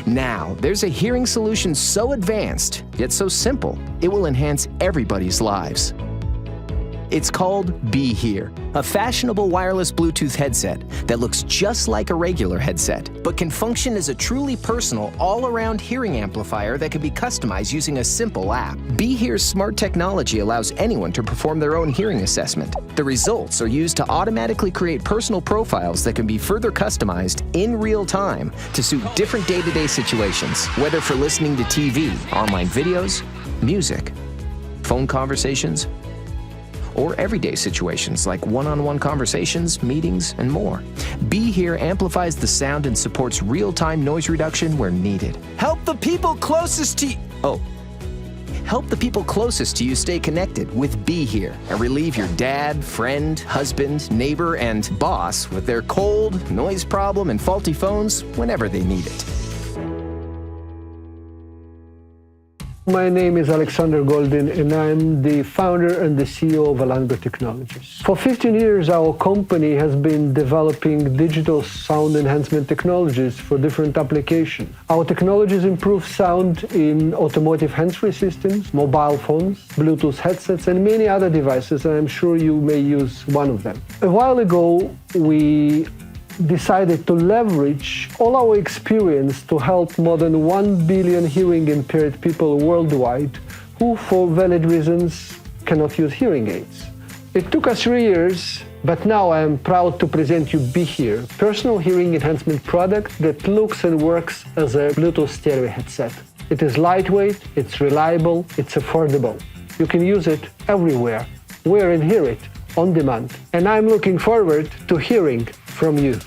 Now, there's a hearing solution so advanced, yet so simple, it will enhance everybody's lives. It's called Be Here, a fashionable wireless Bluetooth headset that looks just like a regular headset, but can function as a truly personal, all-around hearing amplifier that can be customized using a simple app. Be Here's smart technology allows anyone to perform their own hearing assessment. The results are used to automatically create personal profiles that can be further customized in real time to suit different day-to-day situations, whether for listening to TV, online videos, music, phone conversations, or everyday situations like one-on-one conversations, meetings, and more. Be Here amplifies the sound and supports real-time noise reduction where needed. Help the people closest to you stay connected with Be Here and relieve your dad, friend, husband, neighbor, and boss with their cold, noise problem, and faulty phones whenever they need it. My name is Alexander Goldin, and I'm the founder and the CEO of Alangro Technologies. For 15 years, our company has been developing digital sound enhancement technologies for different applications. Our technologies improve sound in automotive hands-free systems, mobile phones, Bluetooth headsets, and many other devices, and I'm sure you may use one of them. A while ago, we decided to leverage all our experience to help more than 1 billion hearing-impaired people worldwide who, for valid reasons, cannot use hearing aids. It took us 3 years, but now I am proud to present you Be Here, personal hearing enhancement product that looks and works as a Bluetooth stereo headset. It is lightweight, it's reliable, it's affordable. You can use it everywhere, wear and hear it on demand. And I'm looking forward to hearing from you.